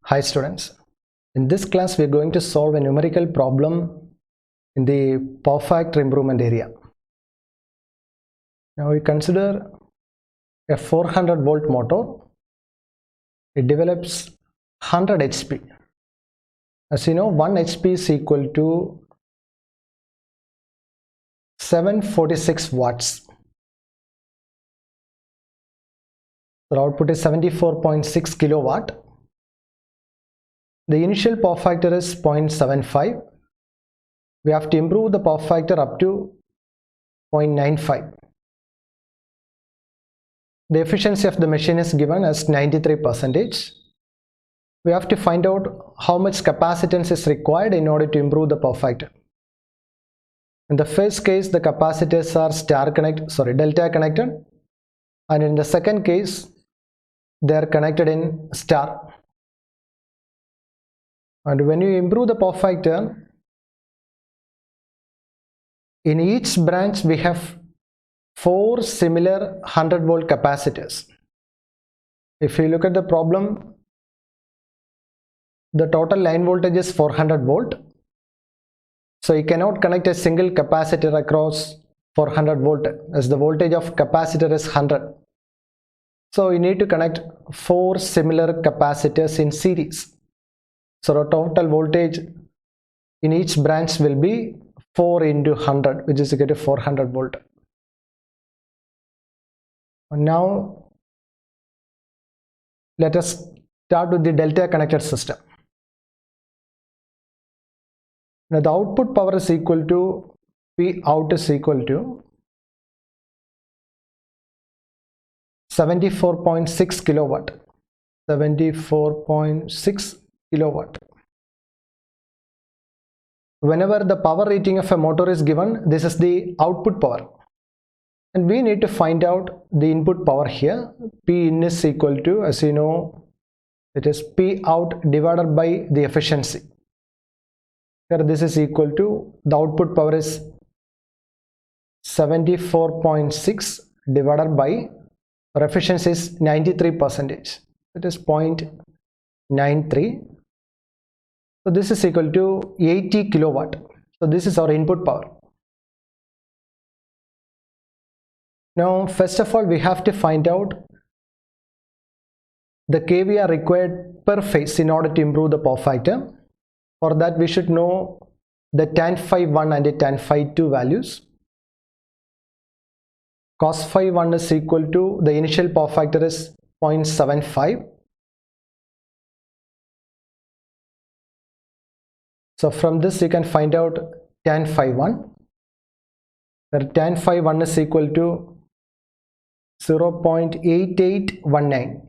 Hi students, in this class we are going to solve a numerical problem in the power factor improvement area. Now we consider a 400 volt motor. It develops 100 HP. As you know, 1 HP is equal to 746 watts. The output is 74.6 kilowatt. The initial power factor is 0.75. We have to improve the power factor up to 0.95. The efficiency of the machine is given as 93%. We have to find out how much capacitance is required in order to improve the power factor. In the first case, the capacitors are delta connected, and in the second case, they are connected in star. And when you improve the power factor, in each branch we have 4 similar 100 volt capacitors. If you look at the problem, the total line voltage is 400 volt. So you cannot connect a single capacitor across 400 volt as the voltage of capacitor is 100. So you need to connect 4 similar capacitors in series. So the total voltage in each branch will be 4 into 100, which is equal to 400 volt. And now let us start with the delta connected system. Now the output power is equal to P out is equal to 74.6 kilowatt. 74.6 kilowatt. Whenever the power rating of a motor is given, this is the output power, and we need to find out the input power here. P in is equal to, as you know, it is P out divided by the efficiency. Here this is equal to, the output power is 74.6 divided by, our efficiency is 93%. It is 0.93. So this is equal to 80 kilowatt. So this is our input power. Now first of all we have to find out the kVA required per phase in order to improve the power factor. For that we should know the tan phi 1 and the tan phi 2 values. Cos phi 1 is equal to, the initial power factor is 0.75. So from this you can find out tan phi 1, where tan phi 1 is equal to 0.8819.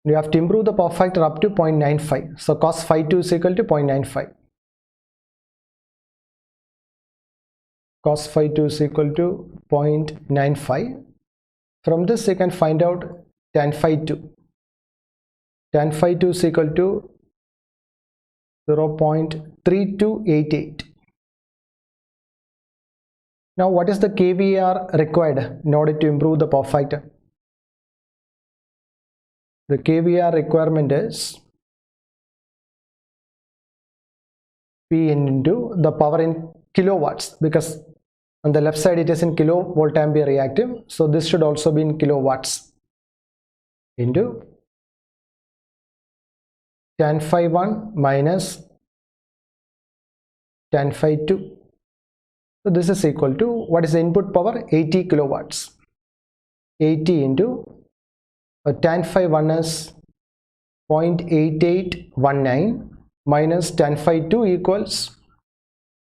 You have to improve the power factor up to 0.95. So cos phi 2 is equal to 0.95. Cos phi 2 is equal to 0.95. From this you can find out tan phi 2. Tan phi 2 is equal to 0.3288. Now what is the kVAR required in order to improve the power factor? The kVAR requirement is P into the power in kilowatts, because on the left side it is in kilovolt ampere reactive, so this should also be in kilowatts, into tan phi 1 minus tan phi 2. So this is equal to, what is the input power? 80 kilowatts. 80 into tan phi 1 is 0.8819 minus tan phi 2 equals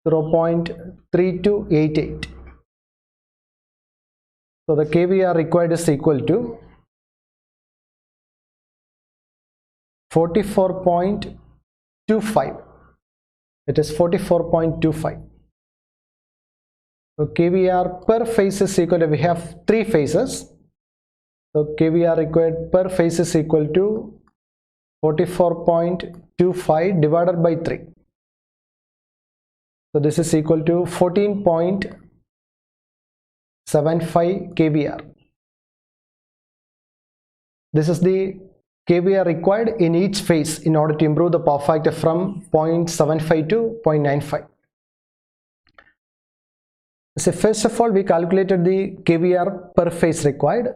0.3288. So the kVAR required is equal to 44.25. It is 44.25. So kVAR per phase is equal to, we have 3 phases. So kVAR required per phase is equal to 44.25 divided by 3. So this is equal to 14.75 kVAR. This is the kVA are required in each phase in order to improve the power factor from 0.75 to 0.95. So first of all, we calculated the kVAr per phase required.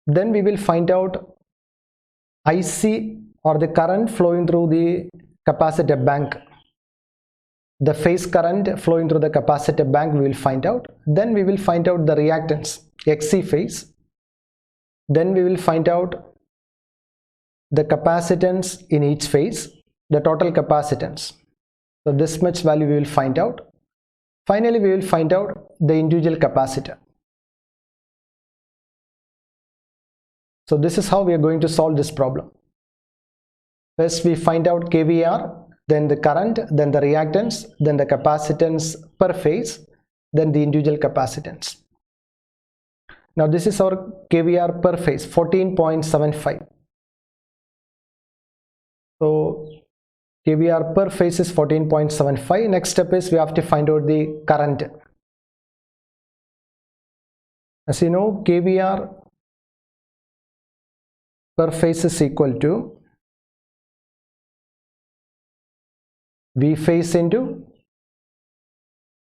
Then we will find out IC, or the current flowing through the capacitor bank. The phase current flowing through the capacitor bank we will find out. Then we will find out the reactance, XC phase. Then we will find out the capacitance in each phase, the total capacitance. So this much value we will find out. Finally, we will find out the individual capacitor. So this is how we are going to solve this problem. First we find out kVAr, then the current, then the reactance, then the capacitance per phase, then the individual capacitance. Now this is our kVAr per phase, 14.75. So kVAr per phase is 14.75. Next step is we have to find out the current. As you know, kVAr per phase is equal to V phase into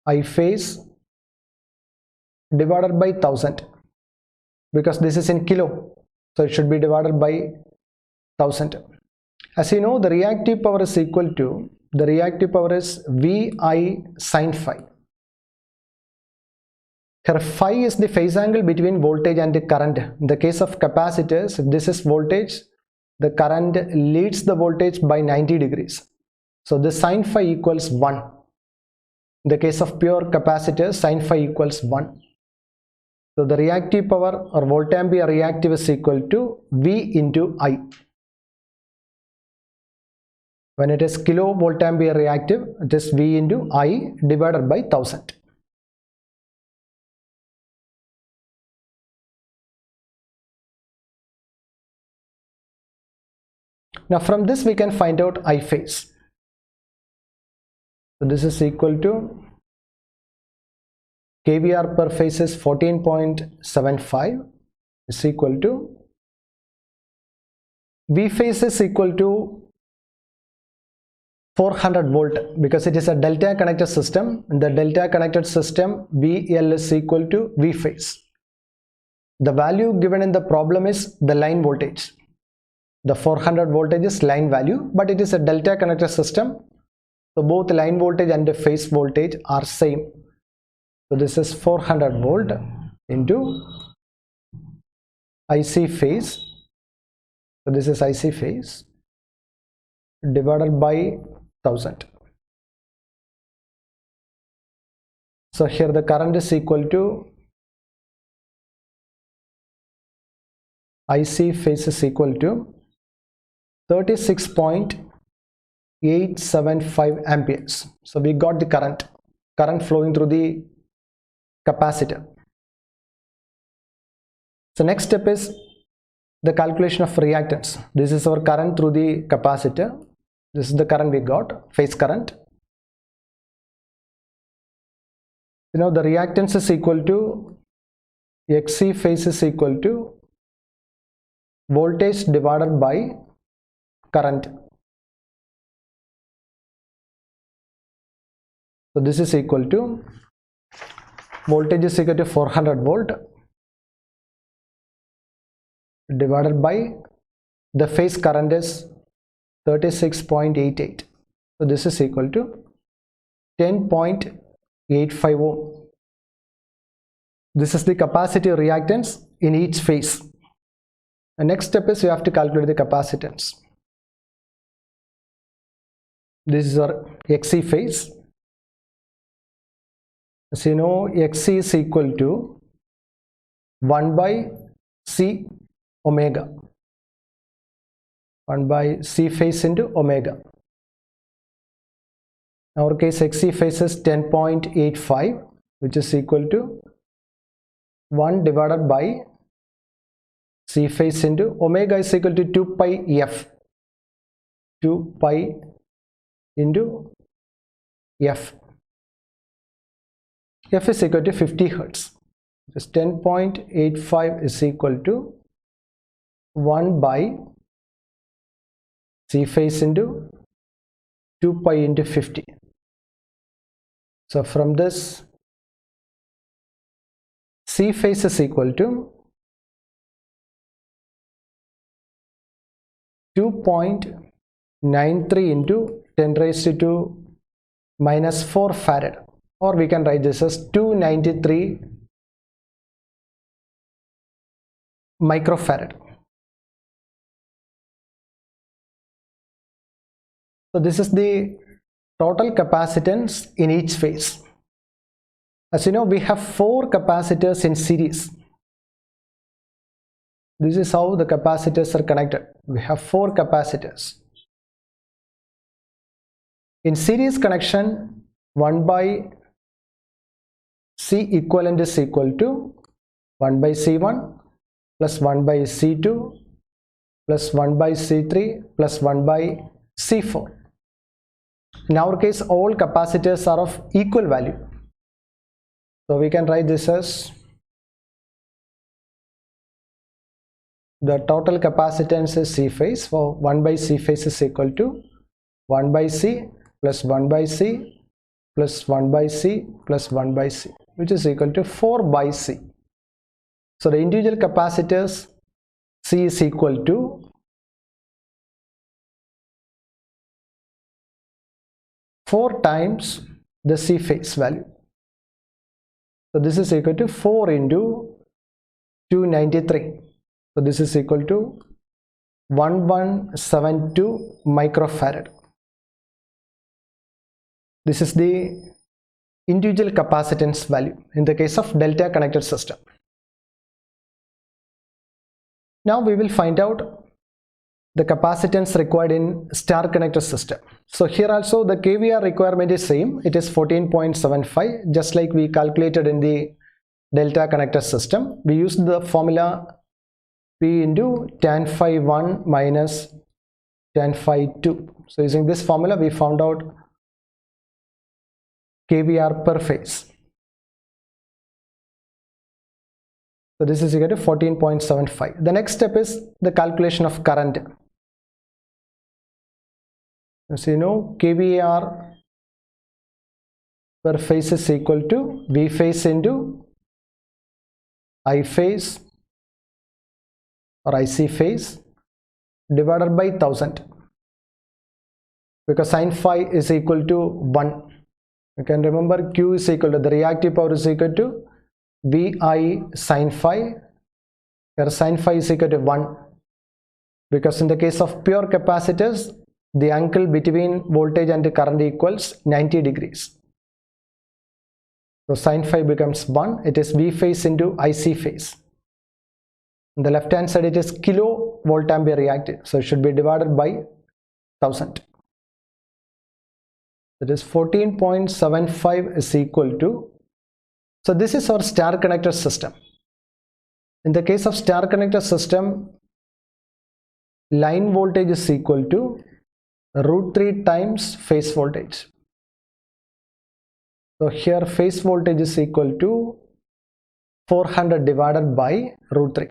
I phase divided by 1000, because this is in kilo, so it should be divided by 1000. As you know, the reactive power is equal to, the reactive power is Vi sin phi. Here phi is the phase angle between voltage and the current. In the case of capacitors, if this is voltage, the current leads the voltage by 90 degrees. So this sin phi equals 1. In the case of pure capacitors, sin phi equals 1. So the reactive power or voltampere reactive is equal to V into I. When it is kilovoltampere reactive, it is V into I divided by 1000. Now from this we can find out I phase. So this is equal to kVAr per phase is 14.75 is equal to V phase is equal to 400 volt, because it is a delta connected system. In the delta connected system, VL is equal to V phase. The value given in the problem is the line voltage. The 400 voltage is line value, but it is a delta connected system. So both line voltage and the phase voltage are same. So this is 400 volt into IC phase. So this is IC phase divided by 1000. So here the current is equal to IC phase is equal to 36.875 amperes. So we got the current flowing through the capacitor. So next step is the calculation of reactance. This is our current through the capacitor. This is the current we got, phase current. You know, the reactance is equal to XC phase is equal to voltage divided by current. So this is equal to, voltage is equal to 400 volt divided by the phase current is 36.88. So this is equal to 10.85 ohm. This is the capacitive reactance in each phase. The next step is you have to calculate the capacitance. This is our XC phase. As you know, XC is equal to 1 by C omega. 1 by C phase into omega. In our case, XC phase is 10.85, which is equal to 1 divided by C phase into omega is equal to 2 pi F. 2 pi into F. F is equal to 50 hertz. This 10.85 is equal to 1 by C phase into 2 pi into 50. So from this, C phase is equal to 2.93 into 10 raised to 2 minus 4 farad, or we can write this as 293 microfarad. So this is the total capacitance in each phase. As you know, we have 4 capacitors in series. This is how the capacitors are connected. We have 4 capacitors. In series connection, 1 by C equivalent is equal to 1 by C1 plus 1 by C2 plus 1 by C3 plus 1 by C4. In our case, all capacitors are of equal value. So we can write this as the total capacitance is C phase. So 1 by C phase is equal to 1 by C plus 1 by C plus 1 by C plus 1 by C, which is equal to 4 by C. So the individual capacitors C is equal to 4 times the C phase value. So this is equal to 4 into 293. So this is equal to 1172 microfarad. This is the individual capacitance value in the case of delta connected system. Now we will find out the capacitance required in star connected system. So here also the kVAR requirement is same. It is 14.75, just like we calculated in the delta connected system. We used the formula P into tan phi 1 minus tan phi 2. So using this formula we found out kVAR per phase. So this is equal to 14.75. The next step is the calculation of current. So you know kVAR per phase is equal to V phase into I phase or IC phase divided by 1000, because sin phi is equal to 1. You can remember Q is equal to, the reactive power is equal to Vi sin phi, where sin phi is equal to 1, because in the case of pure capacitors the angle between voltage and the current equals 90 degrees. So sin phi becomes 1. It is V phase into IC phase. On the left hand side it is kilo volt ampere reactive, so it should be divided by 1000. That is 14.75 is equal to, so this is our star connector system. In the case of star connector system, line voltage is equal to √3 times phase voltage. So here phase voltage is equal to 400 divided by √3.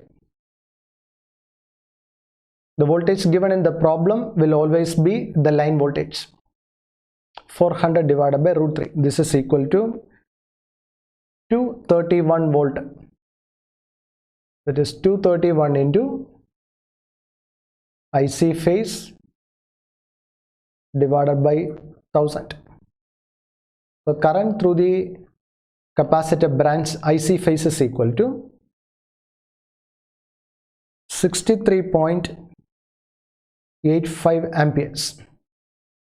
The voltage given in the problem will always be the line voltage. 400 divided by √3. This is equal to 231 volt. That is 231 into IC phase divided by 1000. So current through the capacitor branch IC phase is equal to 63.85 amperes.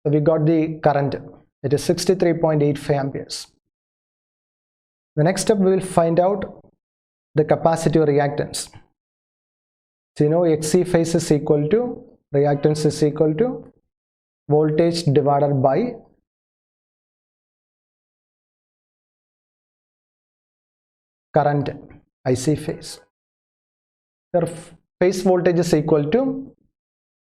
So we got the current. It is 63.85 amperes. The next step we will find out the capacitive reactance. So you know XC phase is equal to, reactance is equal to voltage divided by current IC phase. Your phase voltage is equal to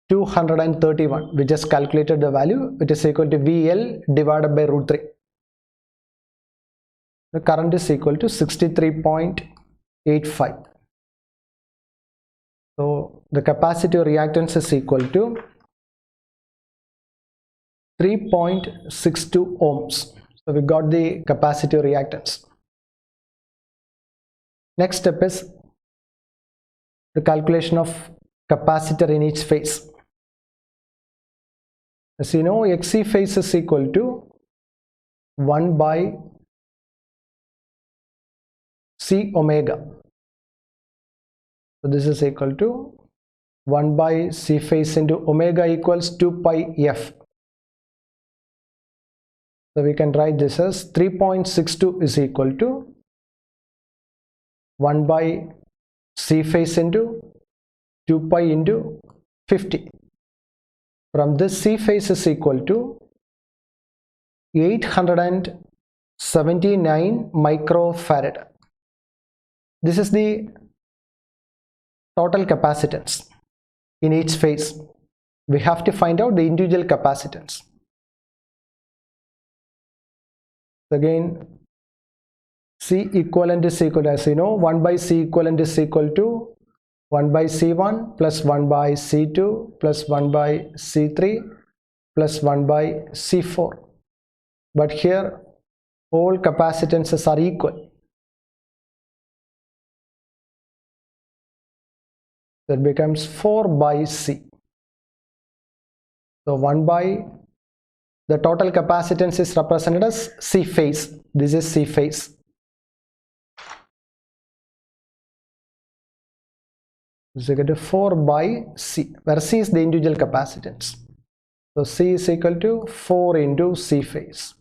231. We just calculated the value. It is equal to VL divided by √3. The current is equal to 63.85. So the capacitive reactance is equal to 3.62 ohms. So we got the capacitive reactance. Next step is the calculation of capacitor in each phase. As you know, XC phase is equal to 1 by C omega. So this is equal to 1 by C phase into omega equals 2 pi F. So we can write this as 3.62 is equal to 1 by C phase into 2 pi into 50. From this, C phase is equal to 879 microfarad. This is the total capacitance in each phase. We have to find out the individual capacitance. Again, C equivalent is equal to, as you know, 1 by C equivalent is equal to 1 by C1 plus 1 by C2 plus 1 by C3 plus 1 by C4. But here all capacitances are equal. That becomes 4 by C. So 1 by the total capacitance is represented as C phase. This is C phase. Is equal to 4 by C, where C is the individual capacitance. So C is equal to 4 into C phase.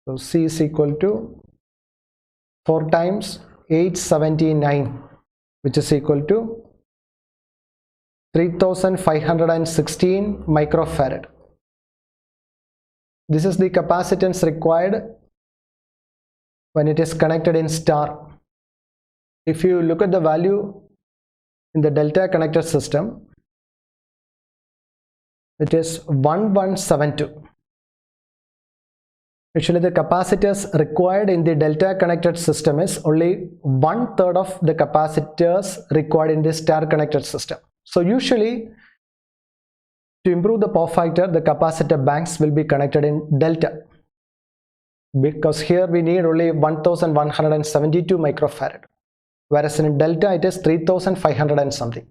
So C is equal to 4 times 879, which is equal to 3516 microfarad. This is the capacitance required when it is connected in star. If you look at the value in the delta connected system, it is 1172. Actually, the capacitors required in the delta connected system is only 1/3 of the capacitors required in the star connected system. So usually, to improve the power factor, the capacitor banks will be connected in delta, because here we need only 1172 microfarad, whereas in delta it is 3500 and something.